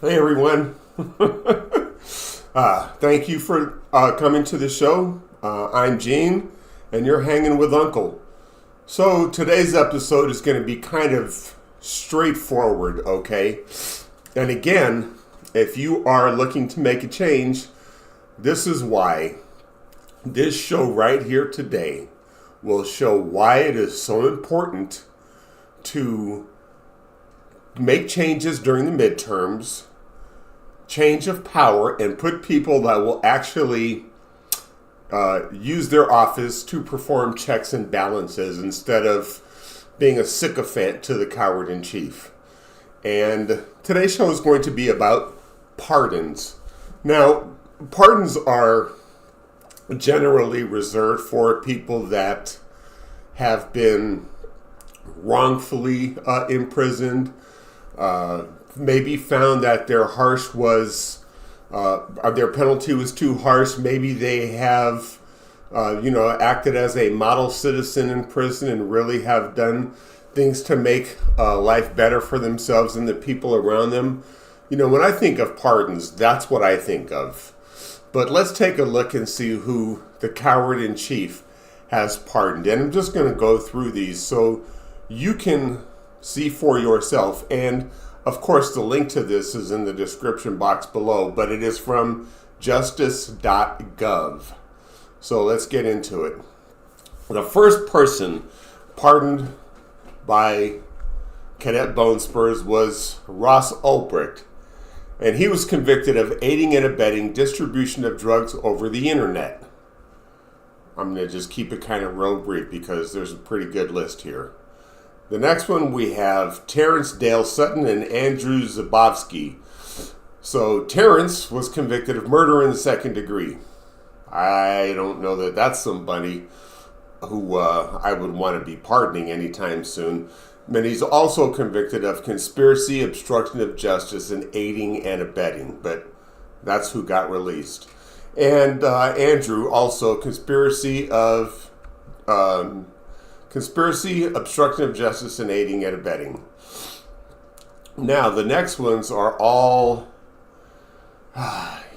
Hey everyone. Thank you for coming to the show. I'm Gene, and you're hanging with Uncle. So today's episode is going to be kind of straightforward, okay? And again, if you are looking to make a change, this is why. This show right here today will show why it is so important to make changes during the midterms, change of power, and put people that will actually use their office to perform checks and balances instead of being a sycophant to the coward in chief. And today's show is going to be about pardons. Now, pardons are generally reserved for people that have been wrongfully imprisoned, maybe found that their penalty was too harsh. Maybe they have, acted as a model citizen in prison and really have done things to make life better for themselves and the people around them. When I think of pardons, that's what I think of. But let's take a look and see who the coward in chief has pardoned. And I'm just going to go through these so you can see for yourself. And of course, the link to this is in the description box below, but it is from justice.gov. So let's get into it. The first person pardoned by Cadet Bone Spurs was Ross Ulbricht, and he was convicted of aiding and abetting distribution of drugs over the internet. I'm going to just keep it kind of real brief because there's a pretty good list here. The next one we have Terrence Dale Sutton and Andrew Zabowski. So Terrence was convicted of murder in the second degree. I don't know that that's somebody who I would want to be pardoning anytime soon. And he's also convicted of conspiracy, obstruction of justice, and aiding and abetting. But that's who got released. And Andrew also conspiracy, obstruction of justice, and aiding and abetting. Now, the next ones are all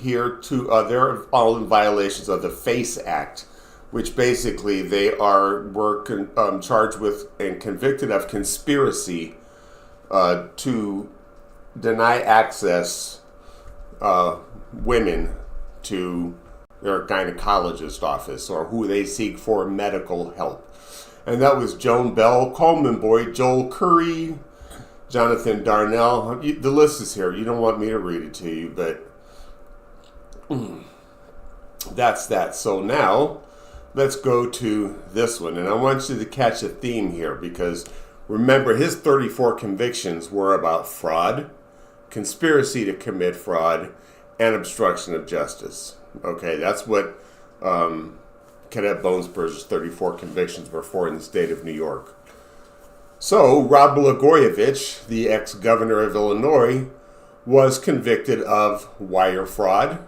they're all in violations of the FACE Act, which basically they were charged with and convicted of conspiracy to deny access women to their gynecologist office or who they seek for medical help. And that was Joan Bell, Coleman Boyd, Joel Curry, Jonathan Darnell. The list is here. You don't want me to read it to you, but that's that. So now let's go to this one. And I want you to catch a theme here because remember, his 34 convictions were about fraud, conspiracy to commit fraud, and obstruction of justice. Okay, that's what Cadet Bone Spurs' 34 convictions were for in the state of New York. So, Rod Blagojevich, the ex-governor of Illinois, was convicted of wire fraud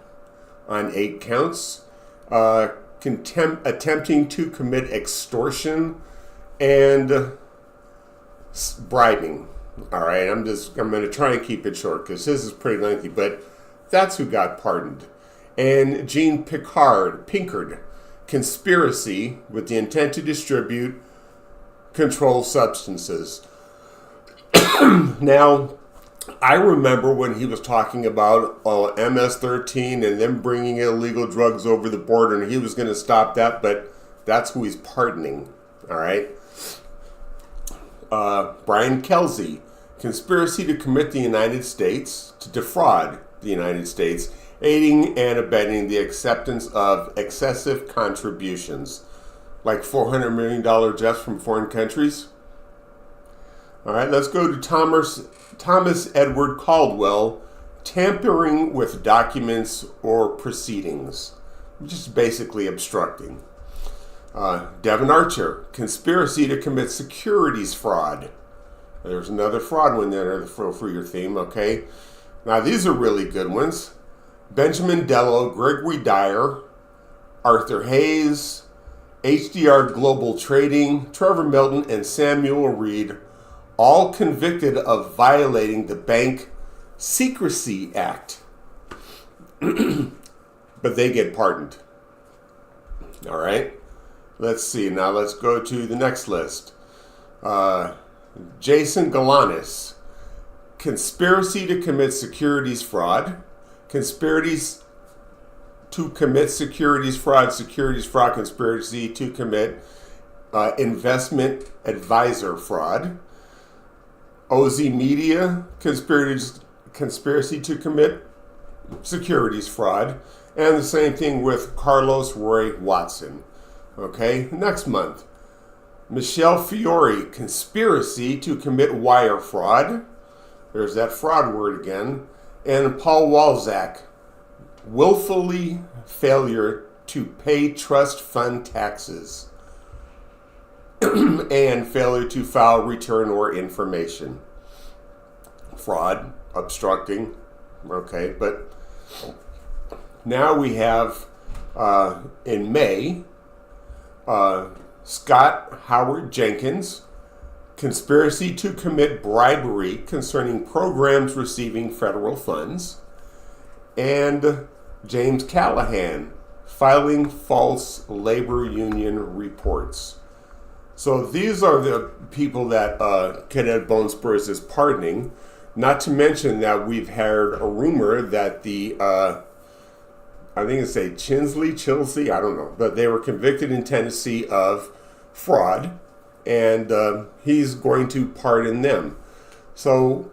on 8 counts, attempting to commit extortion, and bribing. All right, I'm going to try and keep it short because this is pretty lengthy, but that's who got pardoned. And Jean Pinkard, conspiracy with the intent to distribute controlled substances. Now, I remember when he was talking about MS-13 and them bringing illegal drugs over the border, and he was going to stop that, but that's who he's pardoning. All right. Brian Kelsey, conspiracy to commit the United States, to defraud the United States, aiding and abetting the acceptance of excessive contributions, like $400 million just from foreign countries. All right, let's go to Thomas Edward Caldwell, tampering with documents or proceedings, which is basically obstructing. Devin Archer, conspiracy to commit securities fraud. There's another fraud one there for your theme, okay? Now, these are really good ones. Benjamin Dello, Gregory Dyer, Arthur Hayes, HDR Global Trading, Trevor Milton, and Samuel Reed, all convicted of violating the Bank Secrecy Act. But they get pardoned. All right. Let's see. Now let's go to the next list. Jason Galanis. Conspiracy to commit securities fraud. Conspiracies to commit securities fraud, conspiracy to commit investment advisor fraud. OZ Media, conspiracy to commit securities fraud. And the same thing with Carlos Roy Watson. Okay, next month. Michelle Fiore, conspiracy to commit wire fraud. There's that fraud word again. And Paul Walzak, willfully failure to pay trust fund taxes and failure to file return or information. Fraud, obstructing. Okay, but now we have in May, Scott Howard Jenkins, conspiracy to commit bribery concerning programs receiving federal funds, and James Callahan, filing false labor union reports. So these are the people that Cadet Bone Spurs is pardoning. Not to mention that we've heard a rumor that the, I think it's Chilsey, I don't know, but they were convicted in Tennessee of fraud, and he's going to pardon them. So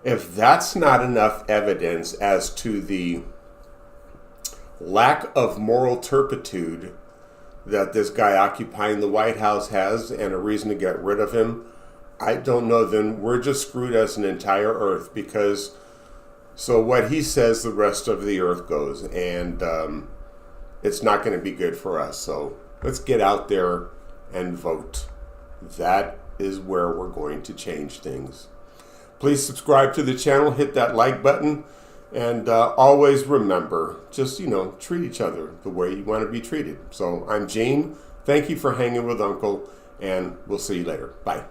if that's not enough evidence as to the lack of moral turpitude that this guy occupying the White House has and a reason to get rid of him, I don't know, then we're just screwed as an entire earth, because so what he says, the rest of the earth goes, and it's not going to be good for us. So let's get out there and vote. That is where we're going to change things. Please subscribe to the channel, hit that like button, and always remember, just, treat each other the way you want to be treated. So I'm Gene. Thank you for hanging with Uncle, and we'll see you later. Bye.